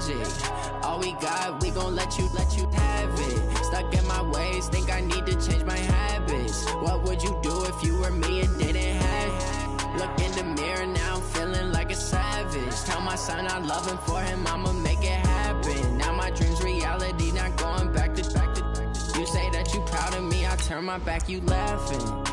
magic. All we got, we gon' let you have it. Stuck in my ways, think I need to change my habits. What would you do if you were me and didn't have it? Look in the mirror now, I'm feeling like a savage. Tell my son I love him, for him I'ma make it happen. Now my dream's reality, not going back to. You say that you proud of me, I turn my back, you laughing.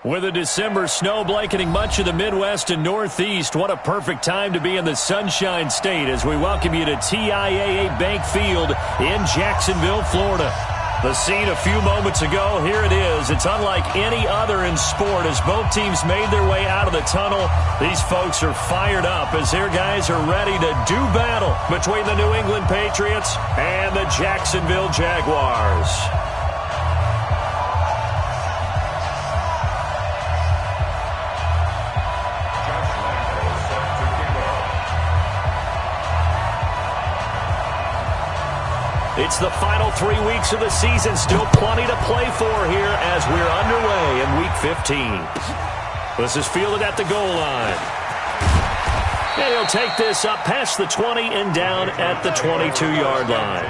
With a December snow blanketing much of the Midwest and Northeast, what a perfect time to be in the Sunshine State as we welcome you to TIAA Bank Field in Jacksonville, Florida. The scene a few moments ago, here it is. It's unlike any other in sport as both teams made their way out of the tunnel. These folks are fired up as their guys are ready to do battle between the New England Patriots and the Jacksonville Jaguars. It's the final 3 weeks of the season. Still plenty to play for here as we're underway in Week 15. This is fielded at the goal line. And he'll take this up past the 20 and down at the 22-yard line.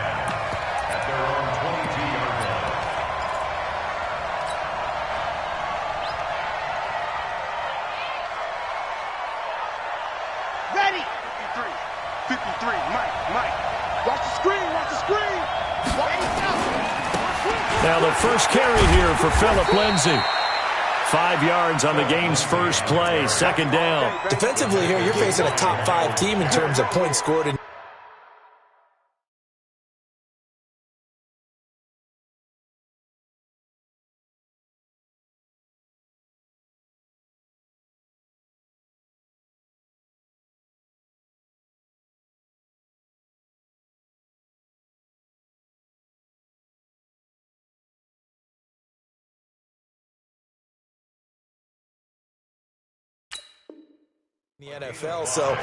Ready! 53, Mike. Watch the screen. Now the first carry here for Phillip Lindsay. 5 yards on the game's first play, second down. Defensively here, you're facing a top 5 team in terms of points scored. The NFL, so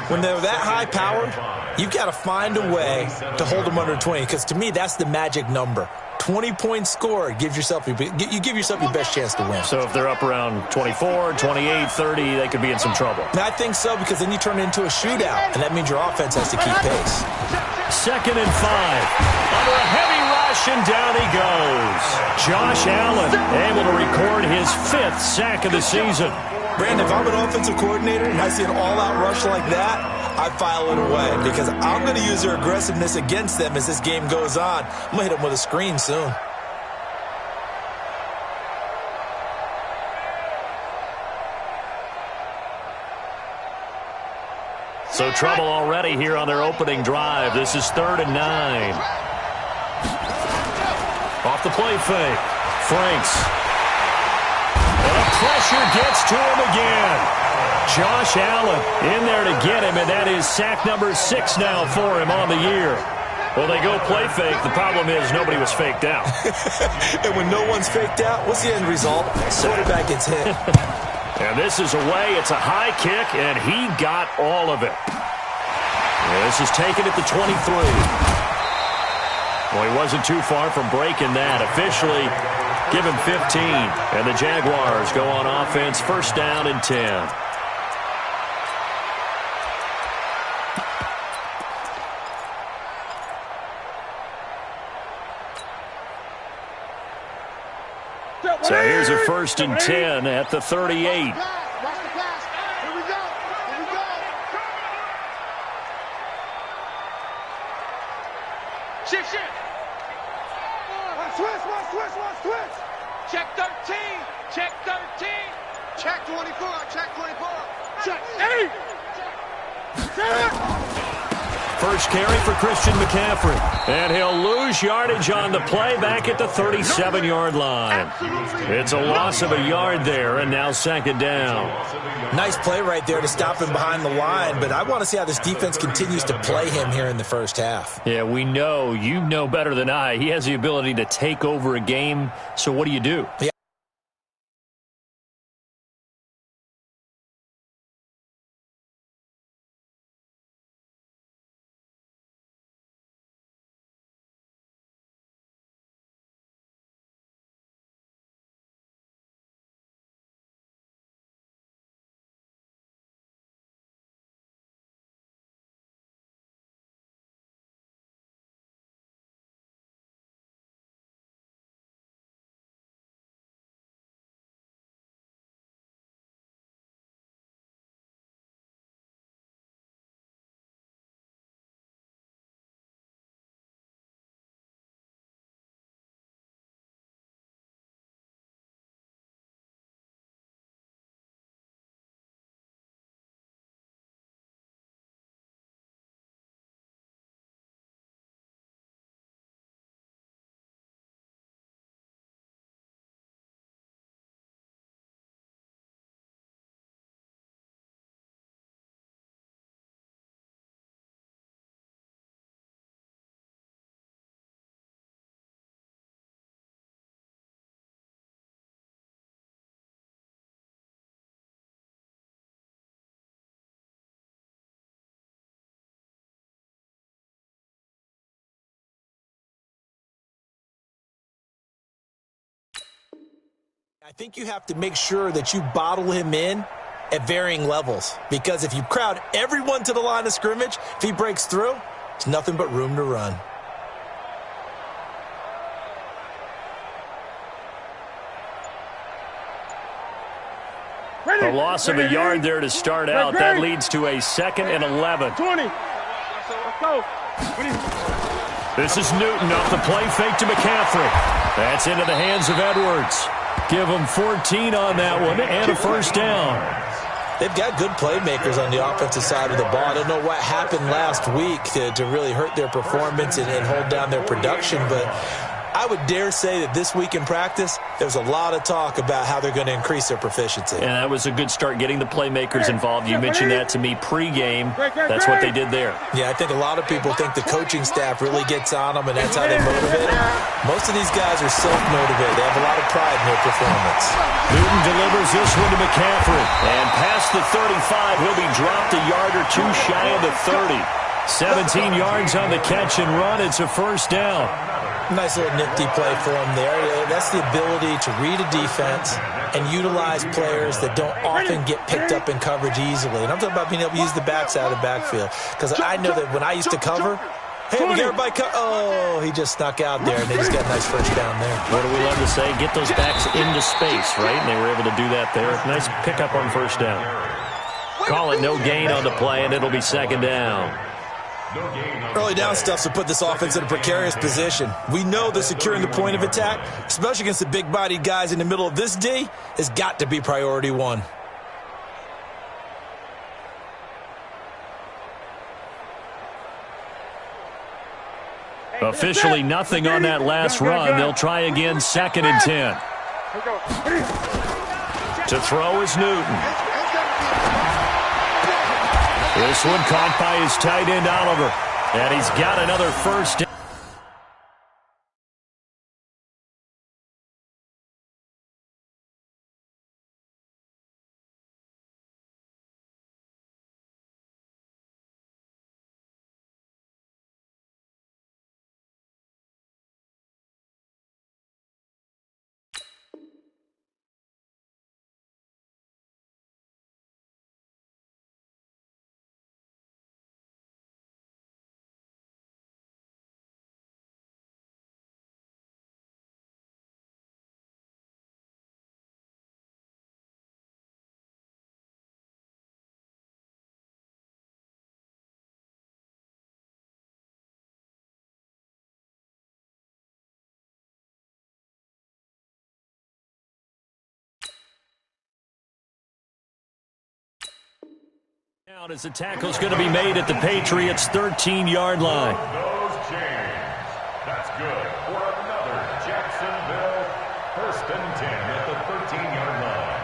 when they're that high powered, you've got to find a way to hold them under 20, because to me that's the magic number. 20 points scored gives yourself you give yourself your best chance to win. So if they're up around 24, 28, 30, they could be in some trouble. And I think so, because then you turn it into a shootout, and that means your offense has to keep pace. 2nd and 5. Under a heavy rush, and down he goes. Josh Allen able to record his 5th sack of the season. Brandon, if I'm an offensive coordinator and I see an all-out rush like that, I file it away because I'm going to use their aggressiveness against them as this game goes on. I'm going to hit them with a screen soon. So trouble already here on their opening drive. This is 3rd and 9. Off the play fake. Franks. Pressure gets to him again. Josh Allen in there to get him, and that is sack number 6 now for him on the year. Well, they go play fake. The problem is nobody was faked out. And when no one's faked out, what's the end result? Quarterback gets hit. And this is away. It's a high kick, and he got all of it. And this is taken at the 23. Well, he wasn't too far from breaking that. Officially, give him 15. And the Jaguars go on offense, 1st down and 10. So here's a 1st and 10 at the 38. Shift. Switch. Check 13. Check 24. Check 24. Check 8. First carry for Christian McCaffrey. And he'll lose yardage on the play back at the 37-yard line. It's a loss of a yard there, and now second down. Nice play right there to stop him behind the line, but I want to see how this defense continues to play him here in the first half. Yeah, we know. You know better than I. He has the ability to take over a game, so what do you do? Yeah. I think you have to make sure that you bottle him in at varying levels, because if you crowd everyone to the line of scrimmage, if he breaks through, there's nothing but room to run. A loss of a yard there to start out. That leads to a 2nd and 11. 20. Let's go. This is Newton off the play fake to McCaffrey. That's into the hands of Edwards. Give them 14 on that one and a first down. They've got good playmakers on the offensive side of the ball. I don't know what happened last week to really hurt their performance and hold down their production, but I would dare say that this week in practice, there's a lot of talk about how they're going to increase their proficiency. And that was a good start, getting the playmakers involved. You mentioned that to me pregame. That's what they did there. Yeah, I think a lot of people think the coaching staff really gets on them, and that's how they motivate them. Most of these guys are self-motivated. They have a lot of pride in their performance. Newton delivers this one to McCaffrey. And past the 35, he'll be dropped a yard or two shy of the 30. 17 yards on the catch and run. It's a first down. Nice little nifty play for him there. That's the ability to read a defense and utilize players that don't often get picked up in coverage easily. And I'm talking about being able to use the backside of the backfield. Because I know that when I used to cover, hey, we get everybody oh, he just snuck out there, and they just got a nice first down there. What do we love to say? Get those backs into space, right? And they were able to do that there. Nice pickup on first down. Call it no gain on the play, and it'll be second down. Early down stuff to put this offense in a precarious position. We know that securing the point of attack, especially against the big-bodied guys in the middle of this D, has got to be priority one. Officially nothing on that last run. They'll try again, 2nd and 10. To throw is Newton. This one caught by his tight end, Oliver. And he's got another first down. As the tackle's going to be made at the Patriots' 13-yard line. That's good for another Jacksonville 1st and 10 at the 13-yard line.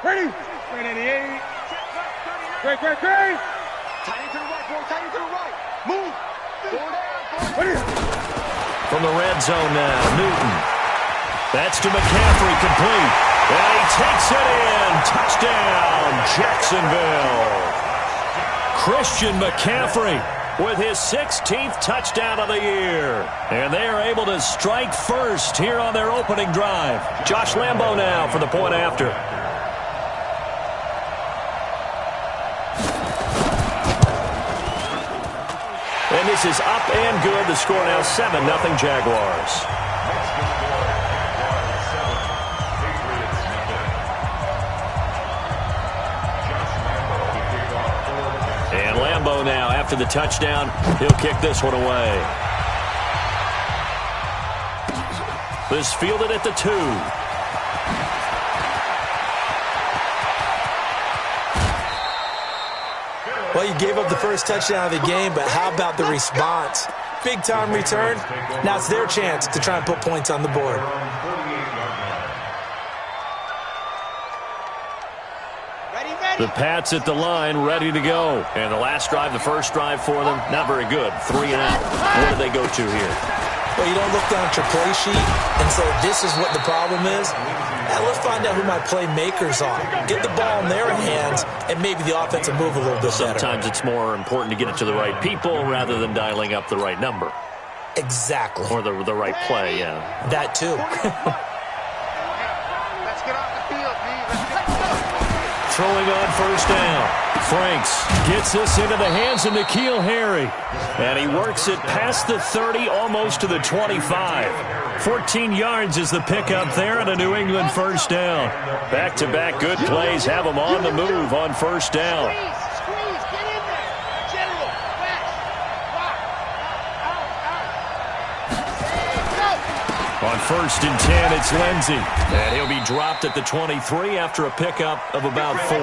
Ready? Ready, 88. Great. Tight end to the right, boy. Tight end to the right. Move. Ready? From the red zone now, Newton. That's to McCaffrey, complete. And he takes it in. Touchdown, Jacksonville. Christian McCaffrey with his 16th touchdown of the year. And they are able to strike first here on their opening drive. Josh Lambo now for the point after. And this is up and good. The score now 7-0 Jaguars. And Lambo now, after the touchdown, he'll kick this one away. This fielded at the 2. Well, you gave up the first touchdown of the game, but how about the response? Big-time return. Now it's their chance to try and put points on the board. The Pats at the line, ready to go. And the last drive, the first drive for them, not very good. 3 and out. What do they go to here? Well, you don't look down at your play sheet and say, this is what the problem is. Now, let's find out who my playmakers are. Get the ball in their hands, and maybe the offense will move a little bit better. Sometimes it's more important to get it to the right people rather than dialing up the right number. Exactly. Or the right play, yeah. That too. Let's get off the field, B. Throwing on first down. Franks gets this into the hands of N'Keal Harry. And he works it past the 30, almost to the 25. 14 yards is the pickup there and a New England first down. Back-to-back good plays have them on the move on first down. Squeeze, get in there. General, West, rock, out. On 1st and 10, it's Lindsey. And he'll be dropped at the 23 after a pickup of about 4.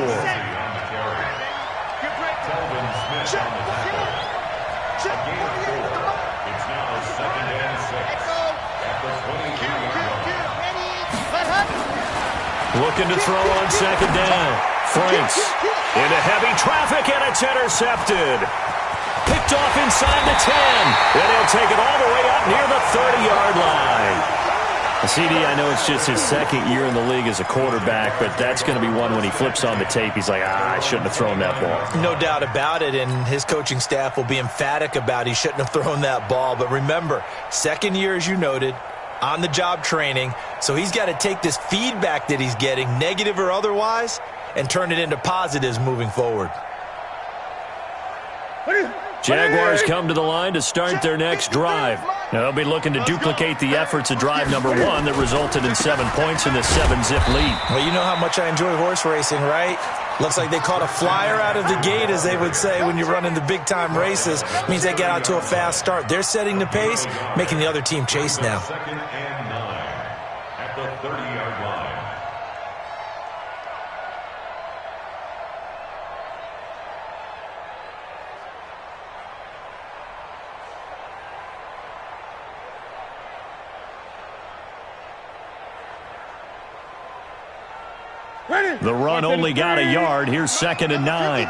Looking to throw on second down. Franks into heavy traffic, and it's intercepted. Picked off inside the 10. And he'll take it all the way up near the 30-yard line. CD, I know it's just his second year in the league as a quarterback, but that's going to be one when he flips on the tape. He's like, I shouldn't have thrown that ball. No doubt about it, and his coaching staff will be emphatic about he shouldn't have thrown that ball. But remember, second year, as you noted, on-the-job training, so he's got to take this feedback that he's getting, negative or otherwise, and turn it into positives moving forward. Jaguars come to the line to start their next drive. Now, they'll be looking to duplicate the efforts of drive number 1 that resulted in 7 points in the 7-zip lead. Well, you know how much I enjoy horse racing, right? Looks like they caught a flyer out of the gate, as they would say when you're running the big-time races. It means they get out to a fast start. They're setting the pace, making the other team chase now. 2nd and 9 at the 30-yard line. The run only got a yard. Here's 2nd and 9.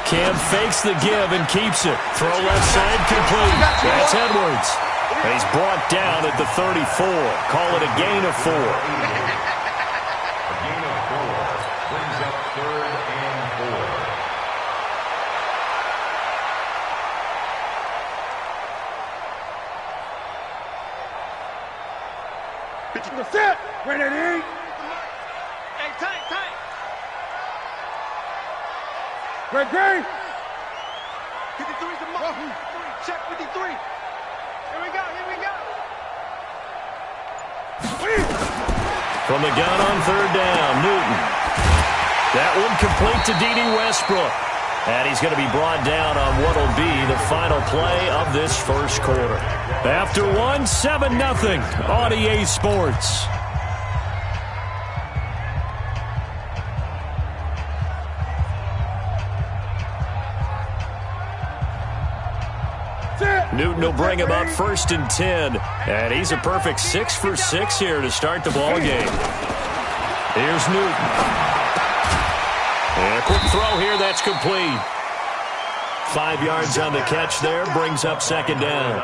Cam fakes the give and keeps it. Throw left side complete. That's Edwards. And he's brought down at the 34. Call it a gain of 4. A gain of 4 brings up 3rd and 4. Set. Ready. Hey, tight. Great. 53's the mark. Check 53. Here we go. From the gun on 3rd down, Newton. That one complete to D.D. Westbrook. And he's going to be brought down on what will be the final play of this first quarter. After one, 7-0 on EA Sports. Newton will bring him up 1st and 10. And he's a perfect 6 for 6 here to start the ball game. Here's Newton. And a quick throw here, that's complete. 5 yards on the catch there, brings up 2nd down.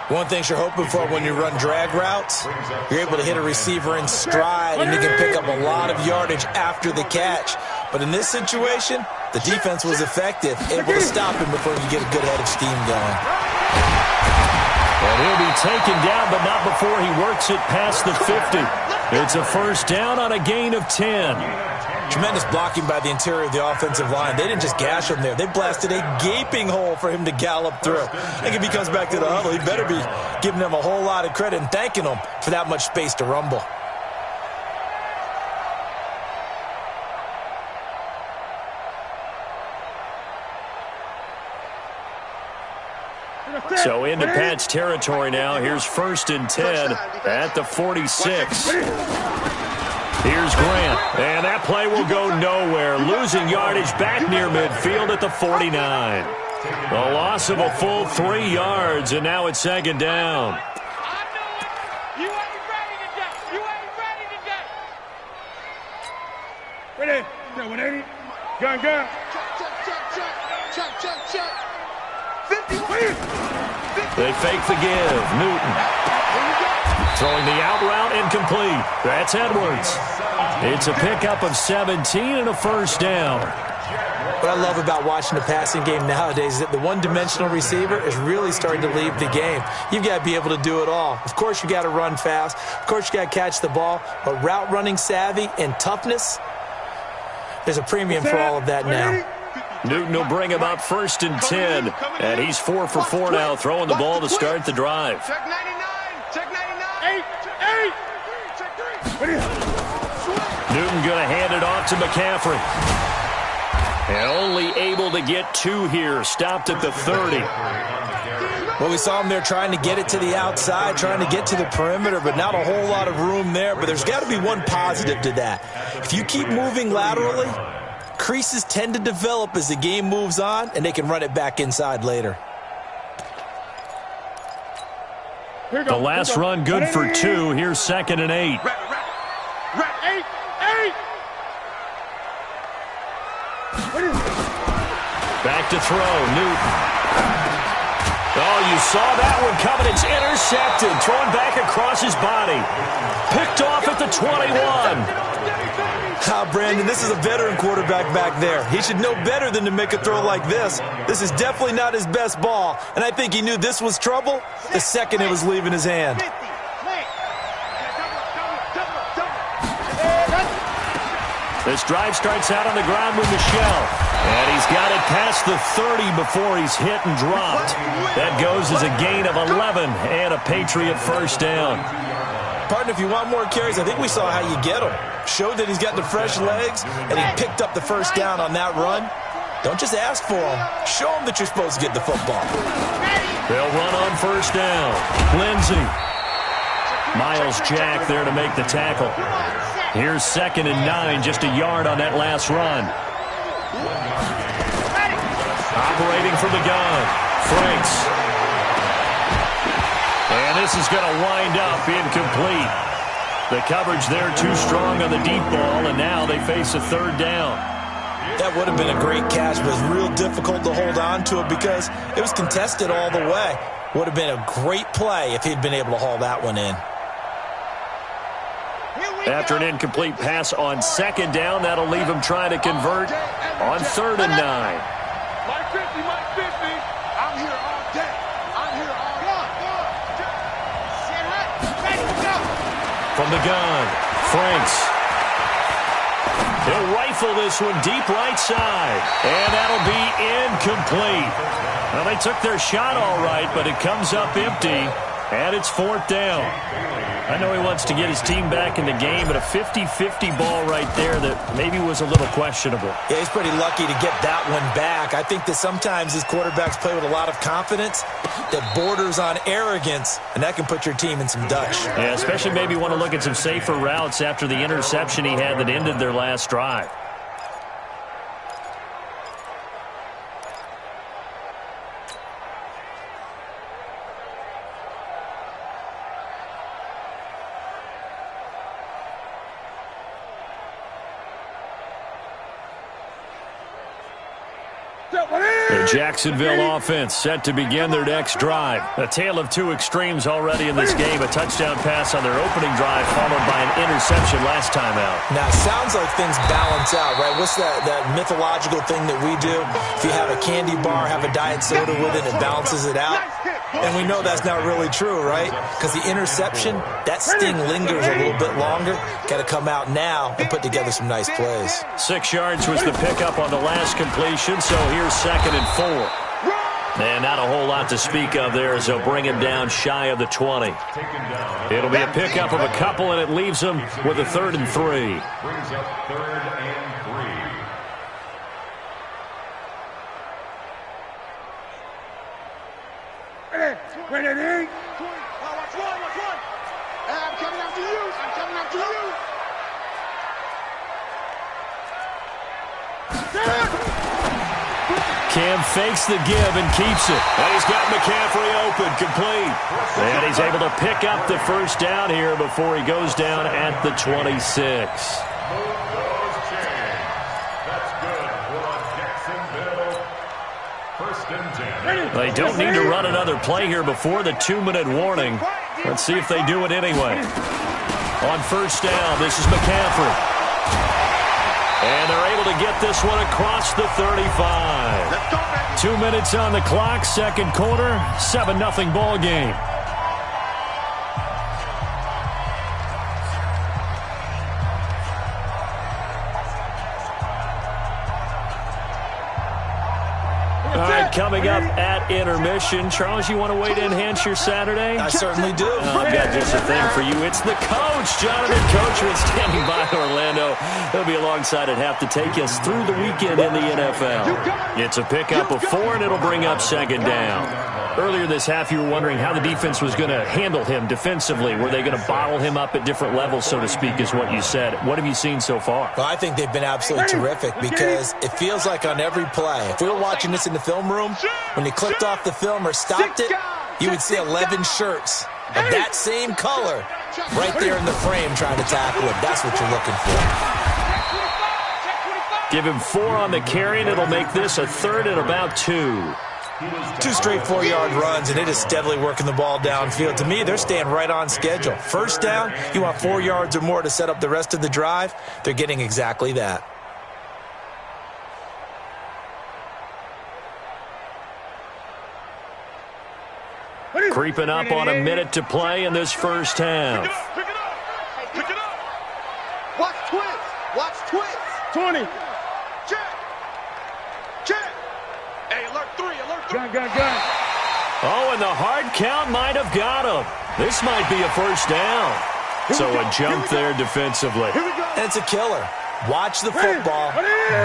One thing you're hoping for when you run drag routes, you're able to hit a receiver in stride, and you can pick up a lot of yardage after the catch. But in this situation, the defense was effective, able to stop him before you get a good head of steam going. And he'll be taken down, but not before he works it past the 50. It's a 1st down on a gain of 10. Tremendous blocking by the interior of the offensive line. They didn't just gash him there. They blasted a gaping hole for him to gallop through. I think if he comes back to the huddle, he better be giving them a whole lot of credit and thanking them for that much space to rumble. So into Pat's territory now. Here's 1st and 10 at the 46. Here's Grant, and that play will go nowhere. Losing yardage back near midfield at the 49. A loss of a full 3 yards, and now it's 2nd down. You ain't ready today. You ain't ready today. Ready? Got 180. Gun. Check. 50. They fake the give. Newton. Throwing the out route, incomplete. That's Edwards. It's a pickup of 17 and a 1st down. What I love about watching the passing game nowadays is that the one-dimensional receiver is really starting to leave the game. You've got to be able to do it all. Of course, you got to run fast. Of course, you got to catch the ball. But route running savvy and toughness, there's a premium for all of that now. Newton will bring him up 1st and 10. And he's 4 for 4 now, throwing the ball to start the drive. Check 99. Check 99. 8. Check 3. Newton going to hand it off to McCaffrey. And only able to get 2 here. Stopped at the 30. Well, we saw him there trying to get it to the outside, trying to get to the perimeter, but not a whole lot of room there. But there's got to be one positive to that. If you keep moving laterally, creases tend to develop as the game moves on, and they can run it back inside later. The last run good for 2. Here's 2nd and 8. Eight. Back to throw, Newton. Oh, you saw that one coming. It's intercepted. Thrown back across his body. Picked off at the 21. Brandon, this is a veteran quarterback back there. He should know better than to make a throw like this. This is definitely not his best ball, and I think he knew this was trouble the second it was leaving his hand. This drive starts out on the ground with Michel. And he's got it past the 30 before he's hit and dropped. That goes as a gain of 11 and a Patriot 1st down. Partner, if you want more carries, I think we saw how you get him. Showed that he's got the fresh legs, and he picked up the 1st down on that run. Don't just ask for him. Show him that you're supposed to get the football. They'll run on 1st down. Lindsey. Miles Jack there to make the tackle. Here's 2nd and 9, just a yard on that last run. Operating from the gun, Franks. And this is going to wind up incomplete. The coverage there too strong on the deep ball, and now they face a 3rd down. That would have been a great catch, but it was real difficult to hold on to it because it was contested all the way. Would have been a great play if he'd been able to haul that one in. After an incomplete pass on 2nd down, that'll leave him trying to convert on 3rd and 9. Mike 50. I'm here all day. From the gun, Franks. He'll rifle this one deep right side. And that'll be incomplete. Well, they took their shot all right, but it comes up empty. And it's 4th down. I know he wants to get his team back in the game, but a 50-50 ball right there that maybe was a little questionable. Yeah, he's pretty lucky to get that one back. I think that sometimes these quarterbacks play with a lot of confidence that borders on arrogance, and that can put your team in some Dutch. Yeah, especially maybe want to look at some safer routes after the interception he had that ended their last drive. The Jacksonville offense set to begin their next drive. A tale of two extremes already in this game. A touchdown pass on their opening drive followed by an interception last time out. Now, it sounds like things balance out, right? What's that mythological thing that we do? If you have a candy bar, have a diet soda with it, it balances it out. And we know that's not really true, right? Because the interception, that sting lingers a little bit longer. Got to come out now and put together some nice plays. 6 yards was the pickup on the last completion, so here's 2nd and 4. And not a whole lot to speak of there as they'll bring him down shy of the 20. It'll be a pickup of a couple, and it leaves him with a 3rd and 3. Brings up 3rd and 3. Ready. Watch one. I'm coming after you. Cam fakes the give and keeps it. And he's got McCaffrey open, complete. And he's able to pick up the first down here before he goes down at the 26. That's good for Jacksonville. 1st and 10. They don't need to run another play here before the 2-minute warning. Let's see if they do it anyway. On 1st down, this is McCaffrey. And they're able to get this one across the 35. 2 minutes on the clock, 2nd quarter, 7-0 ball game. All right, coming up at intermission. Charles, you want to wait to enhance your Saturday? I certainly do. I've got just a thing for you. It's the coach, Jonathan Coachman, standing by Orlando. He'll be alongside at half to take us through the weekend in the NFL. It's a pickup of 4, and it'll bring up 2nd down. Earlier this half, you were wondering how the defense was going to handle him defensively. Were they going to bottle him up at different levels, so to speak, is what you said. What have you seen so far? Well, I think they've been absolutely terrific because it feels like on every play, if we were watching this in the film room, when you clicked off the film or stopped it, you would see 11 shirts of that same color right there in the frame trying to tackle it. That's what you're looking for. Give him 4 on the carry, and it'll make this a 3rd and about 2. 2 straight 4-yard runs, and it is steadily working the ball downfield. To me, they're staying right on schedule. 1st down, you want 4 yards or more to set up the rest of the drive. They're getting exactly that. Creeping up on a minute to play in this first half. Pick it up. Watch twist. 20. Check. Hey, alert 3. Gun. Oh, and the hard count might have got him. This might be a 1st down. So a jump there defensively. And it's a killer. Watch the football.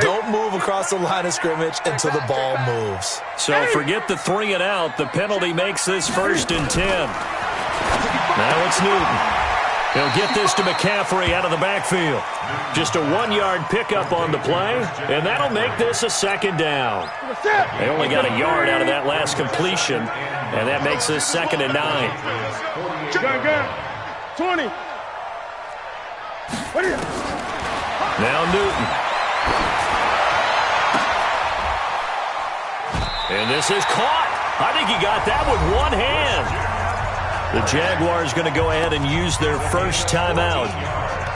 Don't move across the line of scrimmage until the ball moves. So forget the 3 and out. The penalty makes this 1st and 10. Now it's Newton. He'll get this to McCaffrey out of the backfield. Just a 1-yard pickup on the play, and that'll make this a 2nd down. They only got a yard out of that last completion, and that makes this 2nd and 9. Gun. 20. Now Newton. And this is caught. I think he got that with one hand. The Jaguars going to go ahead and use their first timeout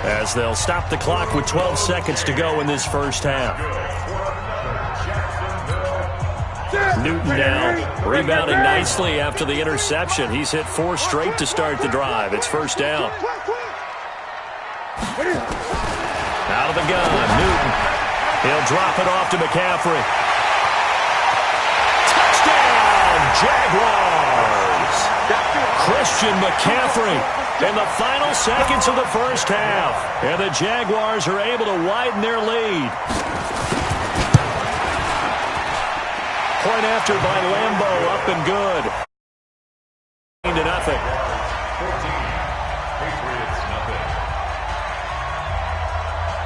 as they'll stop the clock with 12 seconds to go in this first half. Newton now rebounding nicely after the interception. He's hit 4 straight to start the drive. It's 1st down. Out of the gun, Newton. He'll drop it off to McCaffrey. Touchdown, Jaguars! Chris Christian McCaffrey in the final seconds of the first half. And the Jaguars are able to widen their lead. Point after by Lambeau, up and good. 14-0.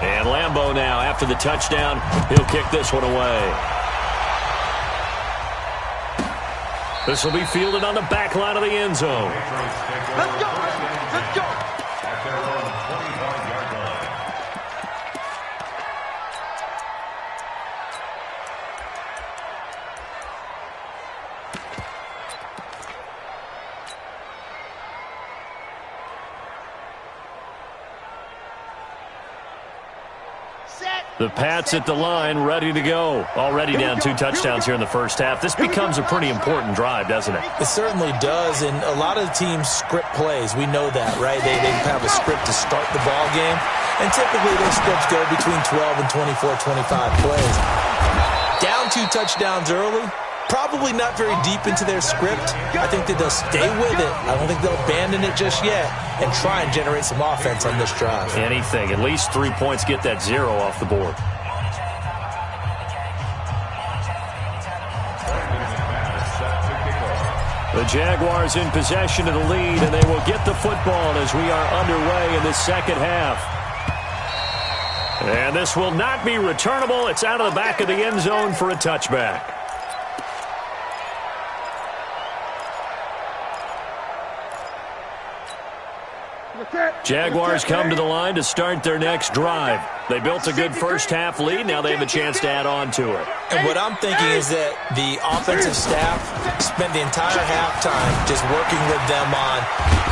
And Lambeau now, after the touchdown, he'll kick this one away. This will be fielded on the back line of the end zone. Let's go, let's go. At their own 25-yard line. The Pats at the line, ready to go. Already down 2 touchdowns here in the first half. This becomes a pretty important drive, doesn't it? It certainly does, and a lot of the teams script plays. We know that, right? They have a script to start the ball game, and typically those scripts go between 12 and 24, 25 plays. Down 2 touchdowns early, probably not very deep into their script. I think that they'll stay with it. I don't think they'll abandon it just yet and try and generate some offense on this drive. Anything. At least 3 points, get that 0 off the board. The Jaguars in possession of the lead, and they will get the football as we are underway in the second half. And this will not be returnable. It's out of the back of the end zone for a touchback. Jaguars come to the line to start their next drive. They built a good first half lead. Now they have a chance to add on to it. And what I'm thinking is that the offensive staff spent the entire halftime just working with them on,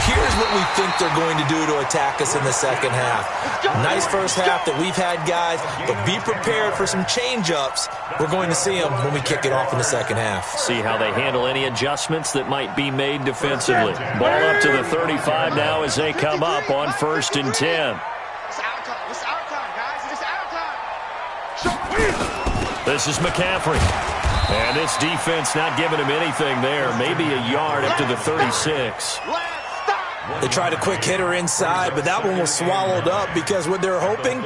here's what we think they're going to do to attack us in the second half. Nice first half that we've had, guys, but be prepared for some change-ups. We're going to see them when we kick it off in the second half. See how they handle any adjustments that might be made defensively. Ball up to the 35 now as they come up on 1st and 10. This is McCaffrey. And this defense not giving him anything there. Maybe a yard up to the 36. They tried a quick hitter inside, but that one was swallowed up because what they're hoping,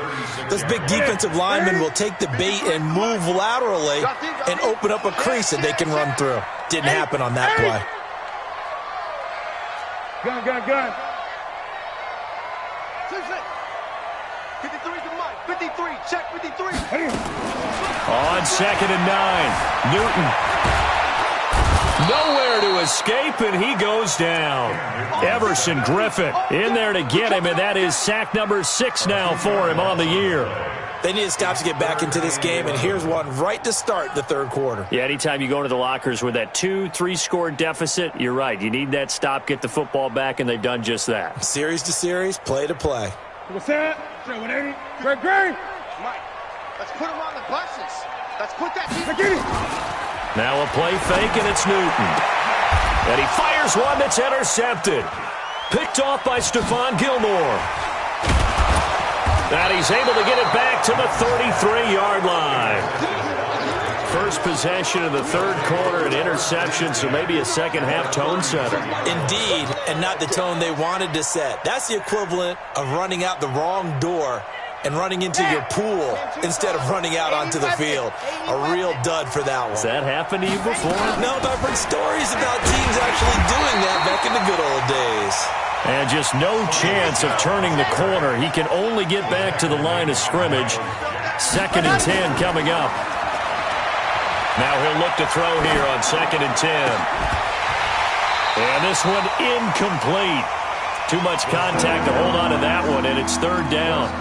those big defensive linemen will take the bait and move laterally and open up a crease that they can run through. Didn't happen on that play. Gun. 53 to Mike. 53, check 53. On 2nd and 9, Newton. Nowhere to escape, and he goes down. Everson Griffin in there to get him, and that is sack number 6 now for him on the year. They need to stop to get back into this game, and here's one right to start the third quarter. Yeah, anytime you go into the lockers with that 2-3 score deficit, you're right. You need that stop, get the football back, and they've done just that. Series to series, play to play. What's that? 180. Great. Mike, let's put him on the buses. Let's put that team. Now a play fake, and it's Newton. And he fires one that's intercepted. Picked off by Stephon Gilmore. And he's able to get it back to the 33-yard line. First possession of the third quarter, an interception, so maybe a second-half tone setter. Indeed, and not the tone they wanted to set. That's the equivalent of running out the wrong door and running into your pool instead of running out onto the field. A real dud for that one. Has that happened to you before? No, but I've heard stories about teams actually doing that back in the good old days. And just no chance of turning the corner. He can only get back to the line of scrimmage. 2nd and 10 coming up. Now he'll look to throw here on 2nd and 10. And this one incomplete. Too much contact to hold on to that one, and it's 3rd down.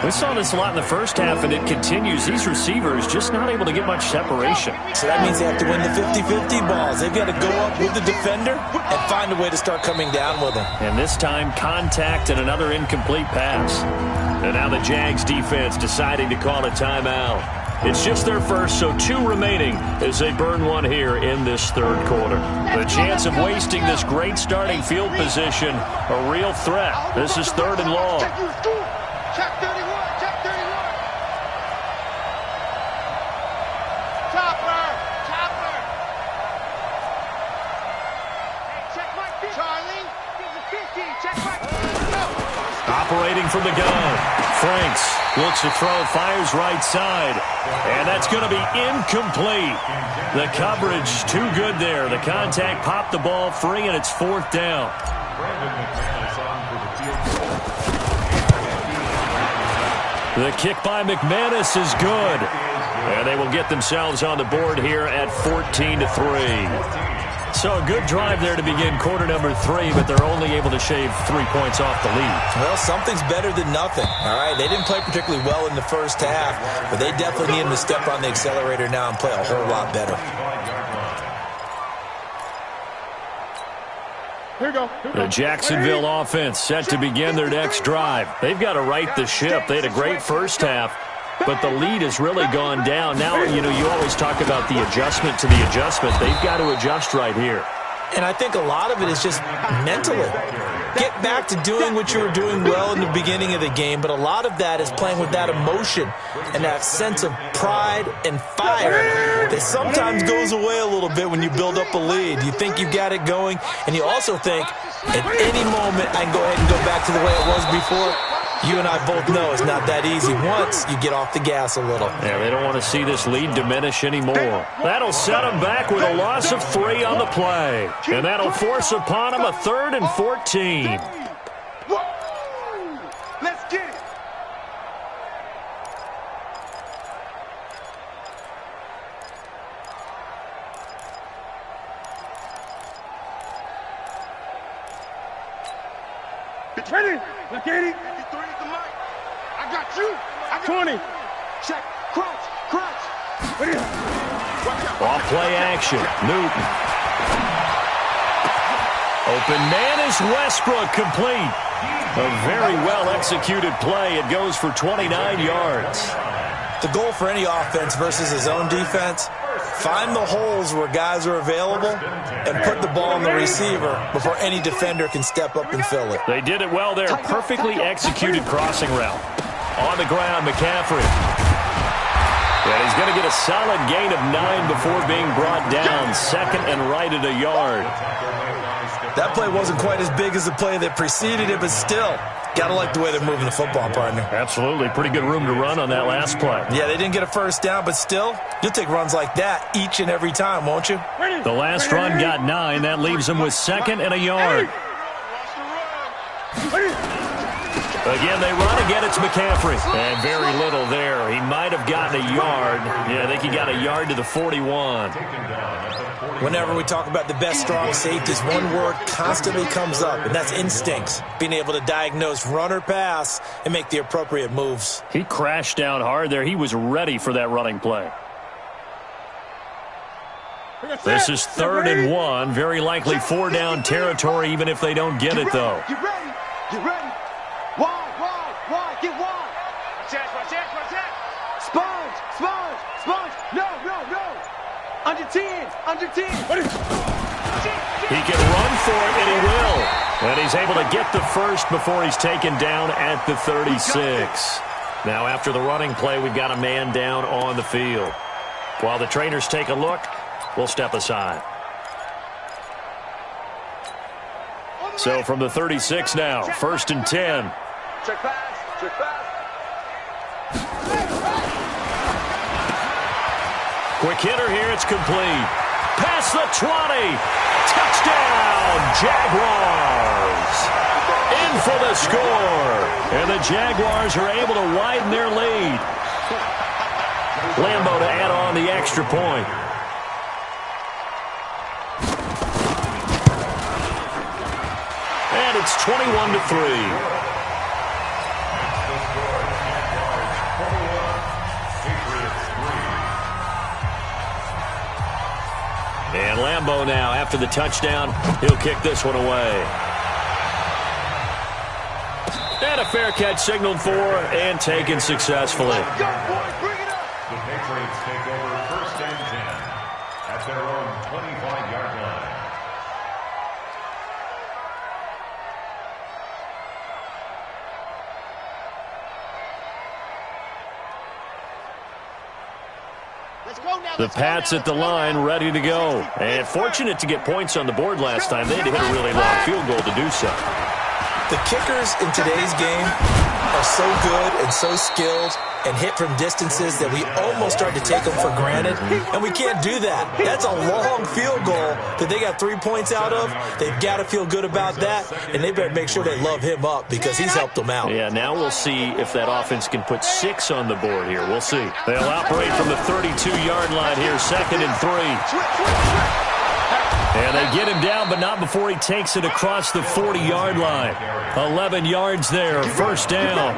We saw this a lot in the first half, and it continues. These receivers just not able to get much separation. So that means they have to win the 50-50 balls. They've got to go up with the defender and find a way to start coming down with them. And this time, contact and another incomplete pass. And now the Jags defense deciding to call a timeout. It's just their first, so 2 remaining as they burn one here in this third quarter. The chance of wasting this great starting field position, a real threat. This is 3rd and long. Check 31. Chopper. Hey, check my feet. Charlie. Operating from the gun. Franks looks to throw, fires right side. And that's going to be incomplete. The coverage too good there. The contact popped the ball free, and it's 4th down. The kick by McManus is good. And they will get themselves on the board here at 14-3. So a good drive there to begin quarter number 3, but they're only able to shave 3 points off the lead. Well, something's better than nothing, all right? They didn't play particularly well in the first half, but they definitely need them to step on the accelerator now and play a whole lot better. Here we go. The Jacksonville offense set to begin their next drive. They've got to right the ship. They had a great first half, but the lead has really gone down. Now, you always talk about the adjustment to the adjustment. They've got to adjust right here. And I think a lot of it is just mentally. Get back to doing what you were doing well in the beginning of the game, but a lot of that is playing with that emotion and that sense of pride and fire that sometimes goes away a little bit when you build up a lead. You think you've got it going, and you also think at any moment I can go ahead and go back to the way it was before. You and I both know it's not that easy once you get off the gas a little. Yeah, they don't want to see this lead diminish anymore. That'll set them back with a loss of 3 on the play. And that'll force upon them a 3rd and 14. Let's get it. It's ready. Let's get it. I got you. I got 20. Check. Crunch. Ready. Off play action. Newton. Open man is Westbrook, complete. A very well-executed play. It goes for 29 yards. The goal for any offense versus his own defense, find the holes where guys are available and put the ball on the receiver before any defender can step up and fill it. They did it well there. Perfectly executed crossing route. On the ground, McCaffrey. And he's going to get a solid gain of 9 before being brought down. 2nd and right at a yard. That play wasn't quite as big as the play that preceded it, but still, got to like the way they're moving the football, partner. Absolutely. Pretty good room to run on that last play. Yeah, they didn't get a first down, but still, you'll take runs like that each and every time, won't you? The last run got 9. That leaves them with 2nd and a yard. Again, they run. Again, it's McCaffrey. And very little there. He might have gotten a yard. Yeah, I think he got a yard to the 41. Whenever we talk about the best strong safeties, one word constantly comes up, and that's instincts. Being able to diagnose run or pass and make the appropriate moves. He crashed down hard there. He was ready for that running play. This is 3rd and 1. Very likely 4 down territory, even if they don't get it, though. Get ready. Wide. Get wide. Watch out. Sponge. No. Under 10. He can run for it, and he will. And he's able to get the first before he's taken down at the 36. Now, after the running play, we've got a man down on the field. While the trainers take a look, we'll step aside. So from the 36 now, 1st and 10. Check pass. Quick hitter here, it's complete. Past the 20. Touchdown, Jaguars. In for the score. And the Jaguars are able to widen their lead. Lambeau to add on the extra point. And it's 21-3. And Lambeau now, after the touchdown, he'll kick this one away. And a fair catch signaled for and taken successfully. The Patriots take over 1st and 10 at their own 25-yard line. The Pats at the line, ready to go. And fortunate to get points on the board last time. They had to hit a really long field goal to do so. The kickers in today's game are so good and so skilled and hit from distances that we almost start to take them for granted, and we can't do that. That's a long field goal that they got 3 points out of. They've got to feel good about that, and they better make sure they love him up because he's helped them out. Yeah, now we'll see if that offense can put 6 on the board here. We'll see. They'll operate from the 32-yard line here, 2nd and 3. And they get him down, but not before he takes it across the 40-yard line. 11 yards there, 1st down.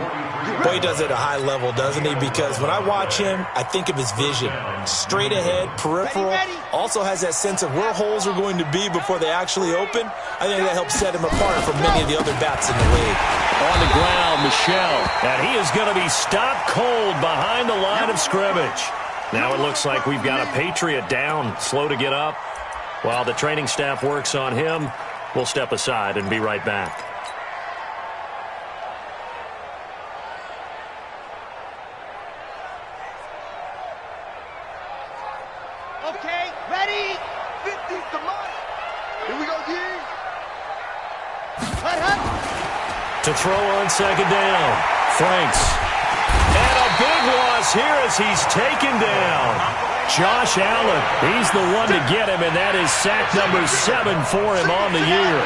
Boy, he does it at a high level, doesn't he? Because when I watch him, I think of his vision. Straight ahead, peripheral. Also has that sense of where holes are going to be before they actually open. I think that helps set him apart from many of the other bats in the league. On the ground, Michelle. And he is going to be stopped cold behind the line of scrimmage. Now it looks like we've got a Patriot down, slow to get up. While the training staff works on him, we'll step aside and be right back. Okay, ready? 50 to mine. Here we go, D. To throw on 2nd down, Franks. And a big loss here as he's taken down. Josh Allen, he's the one to get him, and that is sack number 7 for him on the year.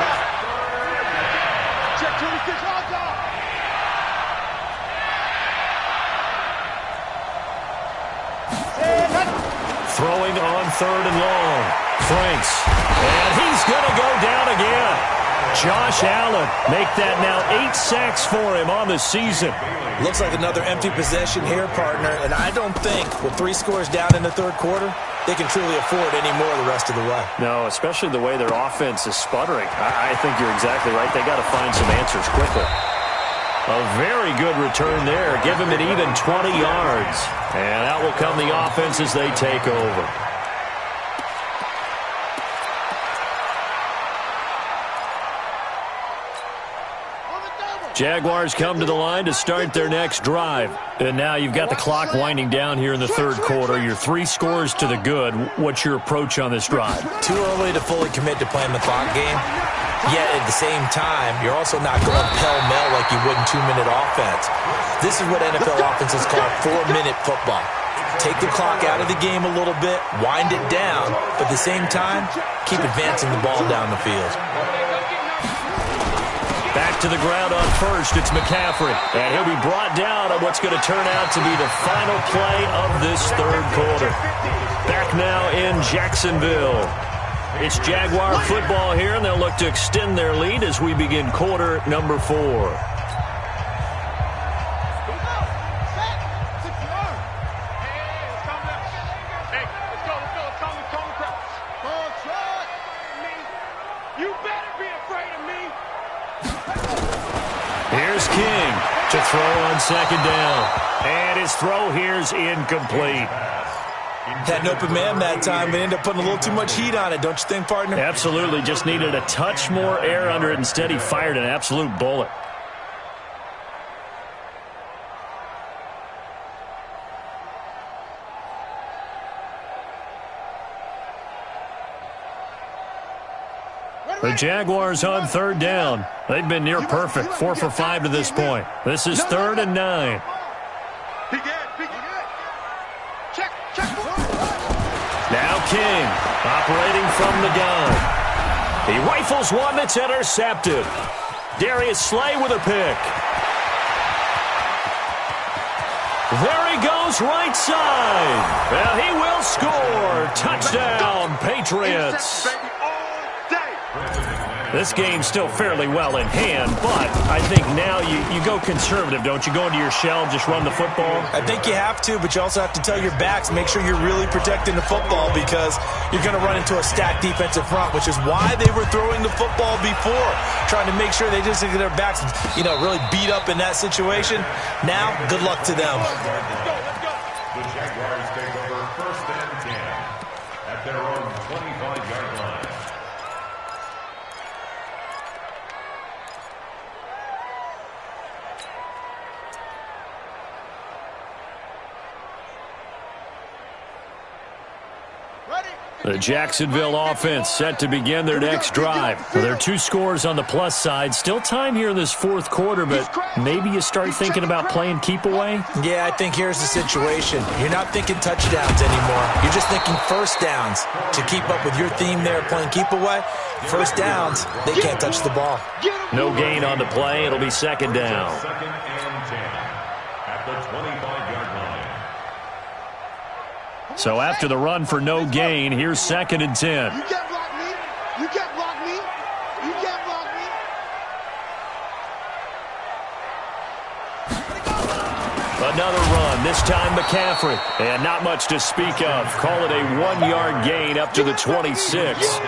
Check 26 odds off. Throwing on 3rd and long. Franks. And he's going to go down again. Josh Allen make that now 8 sacks for him on the season. Looks like another empty possession here, partner, and I don't think with 3 scores down in the 3rd quarter, they can truly afford any more the rest of the way. No, especially the way their offense is sputtering. I think you're exactly right. They got to find some answers quickly. A very good return there. Give him an even 20 yards. And out will come the offense as they take over. Jaguars come to the line to start their next drive. And now you've got the clock winding down here in the 3rd quarter. You're 3 scores to the good. What's your approach on this drive? Too early to fully commit to playing the clock game. Yet at the same time, you're also not going pell-mell like you would in 2-minute offense. This is what NFL offenses call 4-minute football. Take the clock out of the game a little bit, wind it down, but at the same time, keep advancing the ball down the field. Back to the ground on 1st, it's McCaffrey. And he'll be brought down on what's going to turn out to be the final play of this 3rd quarter. Back now in Jacksonville. It's Jaguar football here, and they'll look to extend their lead as we begin quarter number 4. Here's King to throw on 2nd down. And his throw here's incomplete. Had an open man that time, but ended up putting a little too much heat on it, don't you think, partner? Absolutely. Just needed a touch more air under it. Instead, he fired an absolute bullet. The Jaguars on 3rd down. They've been near perfect, 4 for 5 to this point. This is 3rd and 9. Now King, operating from the gun. He rifles one that's intercepted. Darius Slay with a pick. There he goes, right side. Well, he will score. Touchdown, Patriots. This game's still fairly well in hand, but I think now you go conservative, don't you? Go into your shell, just run the football? I think you have to, but you also have to tell your backs, make sure you're really protecting the football because you're going to run into a stacked defensive front, which is why they were throwing the football before, trying to make sure they just get their backs, really beat up in that situation. Now, good luck to them. The Jaguars take over 1st and 10 at their own 25-yard line. Ready? The Jacksonville offense set to begin their next drive. There are 2 scores on the plus side. Still time here in this fourth quarter, but maybe you start thinking about playing keep away? Yeah, I think here's the situation. You're not thinking touchdowns anymore. You're just thinking first downs. To keep up with your theme there, playing keep away, first downs, they can't touch the ball. No gain on the play. It'll be second down. Second and 10 at the 25-yard line. So after the run for no gain, here's second and 10. You can't block me. You can't block me. You can't block me. Another run, this time McCaffrey. And not much to speak of. Call it a 1-yard gain up to the 26.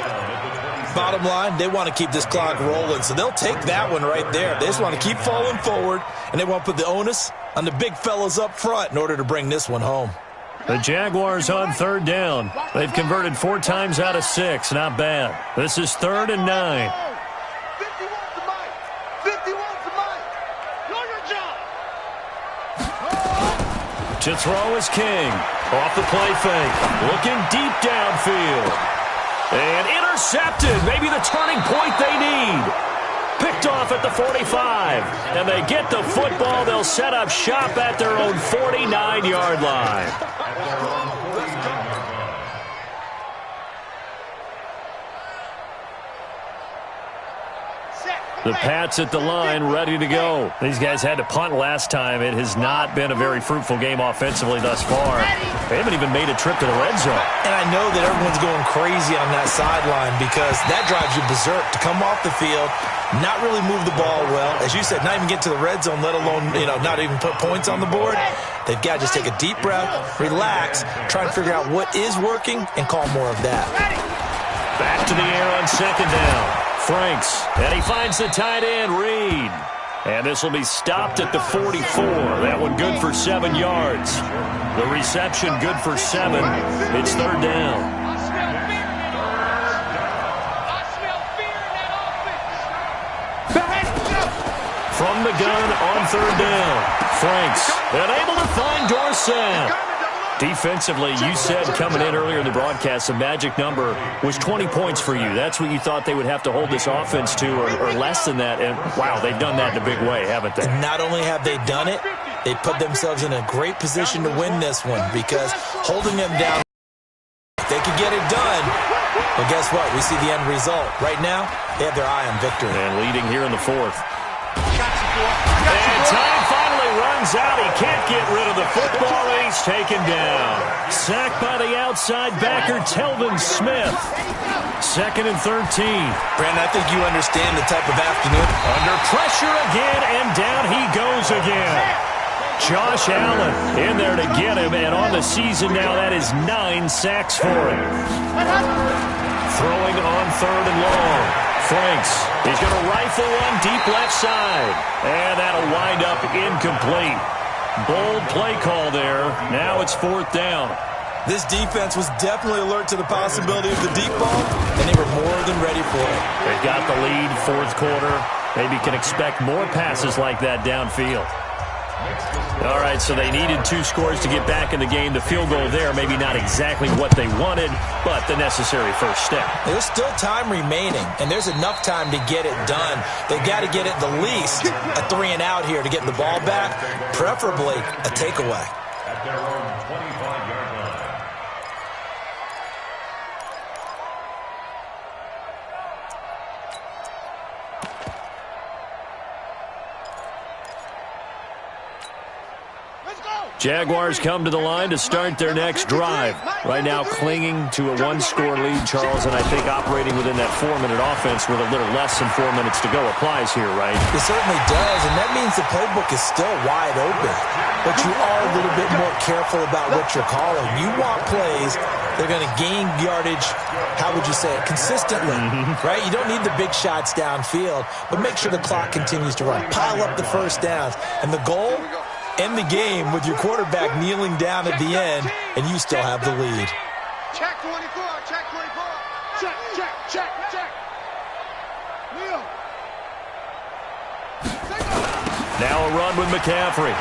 Bottom line, they want to keep this clock rolling, so they'll take that one right there. They just want to keep falling forward, and they want to put the onus on the big fellas up front in order to bring this one home. The Jaguars on third down. They've converted 4 times out of 6. Not bad. This is 3rd and 9. 51 to Mike. 51 to Mike. Know your job. To throw is King. Off the play fake. Looking deep downfield. And intercepted. Maybe the turning point they need. Picked off at the 45. And they get the football. They'll set up shop at their own 49-yard line. The Pats at the line, ready to go. These guys had to punt last time. It has not been a very fruitful game offensively thus far. They haven't even made a trip to the red zone. And I know that everyone's going crazy on that sideline because that drives you berserk to come off the field, not really move the ball well. As you said, not even get to the red zone, let alone, not even put points on the board. They've got to just take a deep breath, relax, try and figure out what is working, and call more of that. Back to the air on second down. Franks, and he finds the tight end, Reed. And this will be stopped at the 44. That one good for 7 yards. The reception good for 7. It's third down. From the gun on third down. Franks, and able to find Dorsett. Defensively, you said coming in earlier in the broadcast, the magic number was 20 points for you. That's what you thought they would have to hold this offense to, or less than that. And, wow, they've done that in a big way, haven't they? And not only have they done it, they put themselves in a great position to win this one because holding them down, they could get it done. But guess what? We see the end result. Right now, they have their eye on victory. And leading here in the fourth. And time finally runs out. He can't get rid of the football, and he's taken down. Sacked by the outside backer, Telvin Smith. 2nd and 13. Brandon, I think you understand the type of afternoon. Under pressure again, and down he goes again. Josh Allen in there to get him, and on the season now, that is 9 sacks for him. Throwing on third and long. Franks, he's going to rifle one deep left side. And that'll wind up incomplete. Bold play call there. Now it's 4th down. This defense was definitely alert to the possibility of the deep ball, and they were more than ready for it. They've got the lead, fourth quarter. Maybe can expect more passes like that downfield. All right, so they needed 2 scores to get back in the game. The field goal there, maybe not exactly what they wanted, but the necessary first step. There's still time remaining, and there's enough time to get it done. They've got to get it the least a 3 and out here to get the ball back, preferably a takeaway. At their own 25-yard line. Jaguars come to the line to start their next drive. Right now clinging to a 1-score lead, Charles, and I think operating within that 4-minute offense with a little less than 4 minutes to go applies here, right? It certainly does, and that means the playbook is still wide open. But you are a little bit more careful about what you're calling. You want plays that are going to gain yardage, how would you say it, consistently, right? You don't need the big shots downfield, but make sure the clock continues to run. Pile up the first downs, and the goal? End the game with your quarterback kneeling down at the end, and you still have the lead. Check 24, check 24. Check, check, check, check. Kneel. Now a run with McCaffrey.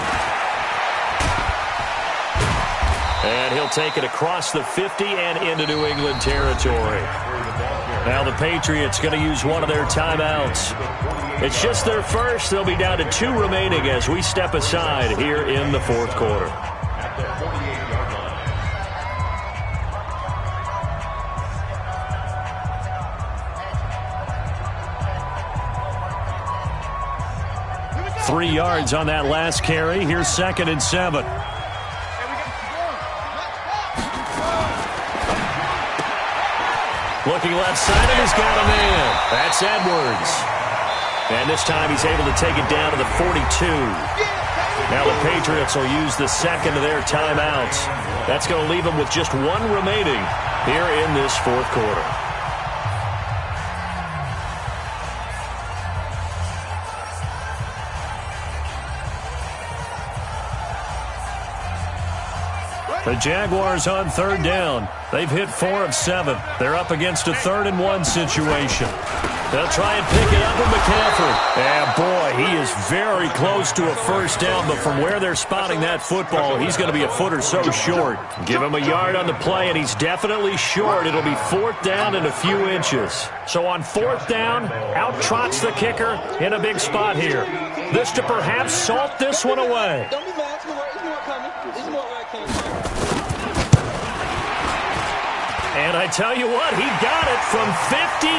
And he'll take it across the 50 and into New England territory. Now the Patriots going to use one of their timeouts. It's just their first. They'll be down to 2 remaining as we step aside here in the fourth quarter. At the 48-yard line. 3 yards on that last carry. Here's 2nd and 7. Looking left side, and he's got a man. That's Edwards. And this time he's able to take it down to the 42. Now the Patriots will use the second of their timeouts. That's going to leave them with just 1 remaining here in this fourth quarter. The Jaguars on 3rd down. They've hit 4 of 7. They're up against a 3rd and 1 situation. They'll try and pick it up with McCaffrey. And boy, he is very close to a first down, but from where they're spotting that football, he's going to be a foot or so short. Give him a yard on the play, and he's definitely short. It'll be 4th down and a few inches. So on 4th down, out trots the kicker in a big spot here. This to perhaps salt this one away. Don't be mad. It's more coming. It's more where it came from. And I tell you what, he got it from 58.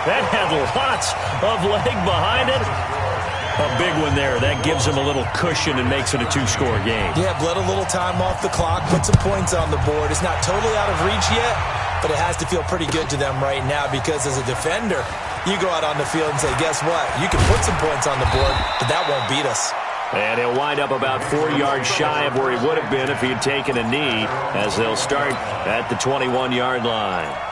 That had lots of leg behind it. A big one there. That gives him a little cushion and makes it a 2-score game. Yeah, bled a little time off the clock, put some points on the board. It's not totally out of reach yet, but it has to feel pretty good to them right now because as a defender, you go out on the field and say, guess what? You can put some points on the board, but that won't beat us. And he'll wind up about 4 yards shy of where he would have been if he had taken a knee, as they'll start at the 21-yard line.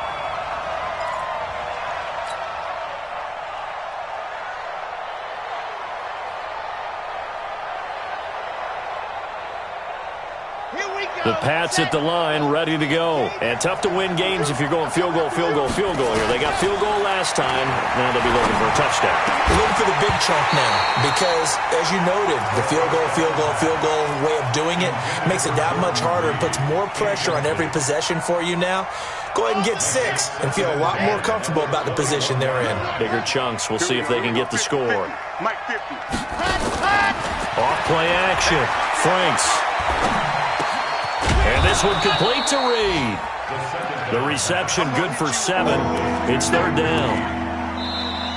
The Pats at the line, ready to go. And tough to win games if you're going field goal, field goal, field goal here. They got field goal last time. Now they'll be looking for a touchdown. They're looking for the big chunk now because, as you noted, the field goal way of doing it makes it that much harder and puts more pressure on every possession for you now. Go ahead and get 6 and feel a lot more comfortable about the position they're in. Bigger chunks. We'll see if they can get the score. Mike 50. Off play action. Franks. And this one complete to Reed. The reception good for 7. It's 3rd down.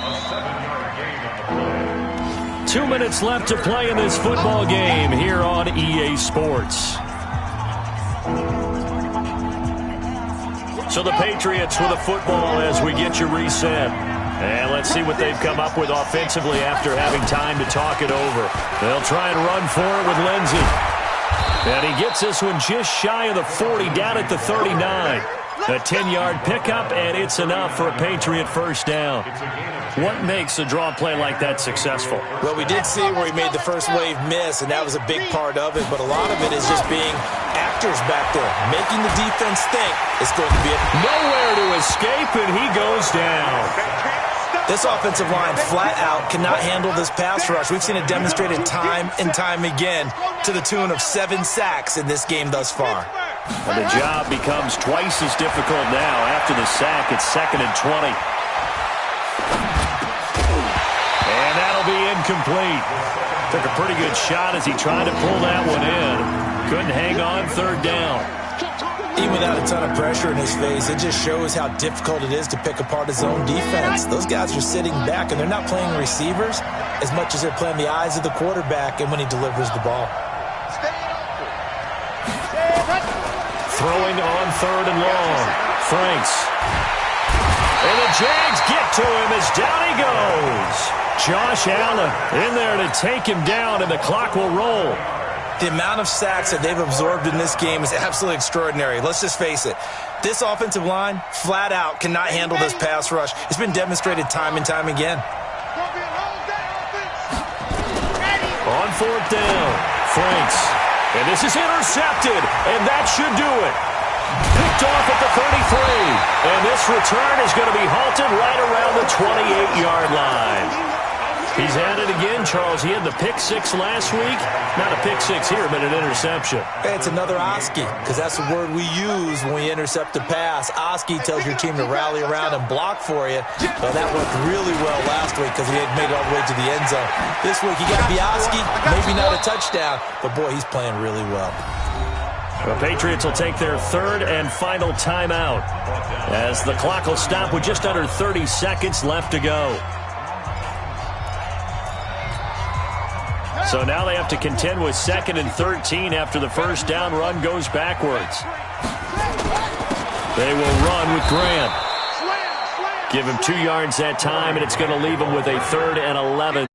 A 7-yard gain on the play. 2 minutes left to play in this football game here on EA Sports. So the Patriots with a football as we get you reset. And let's see what they've come up with offensively after having time to talk it over. They'll try and run for it with Lindsey. And he gets this one just shy of the 40, down at the 39. A 10-yard pickup, and it's enough for a Patriot first down. What makes a draw play like that successful? Well, we did see where he made the first wave miss, and that was a big part of it. But a lot of it is just being actors back there, making the defense think it's going to be nowhere to escape, and he goes down. This offensive line flat out cannot handle this pass rush. We've seen it demonstrated time and time again to the tune of 7 sacks in this game thus far. And the job becomes twice as difficult now. After the sack, it's 2nd and 20. And that'll be incomplete. Took a pretty good shot as he tried to pull that one in. Couldn't hang on 3rd down. Even without a ton of pressure in his face, it just shows how difficult it is to pick apart his own defense. Those guys are sitting back, and they're not playing receivers as much as they're playing the eyes of the quarterback and when he delivers the ball. Throwing on 3rd and long. Franks. And the Jags get to him as down he goes. Josh Allen in there to take him down, and the clock will roll. The amount of sacks that they've absorbed in this game is absolutely extraordinary. Let's just face it. This offensive line, flat out, cannot handle this pass rush. It's been demonstrated time and time again. On 4th down, Franks. And this is intercepted, and that should do it. Picked off at the 33. And this return is going to be halted right around the 28-yard line. He's at it again, Charles. He had the pick six last week. Not a pick six here, but an interception. It's another Oski, because that's the word we use when we intercept a pass. Oski tells your team to rally around and block for you. Well, that worked really well last week because he had made it all the way to the end zone. This week, he got Bioski, maybe not a touchdown, but, boy, he's playing really well. The Patriots will take their third and final timeout as the clock will stop with just under 30 seconds left to go. So now they have to contend with 2nd and 13 after the first down run goes backwards. They will run with Graham. Give him 2 yards that time, and it's going to leave him with a 3rd and 11.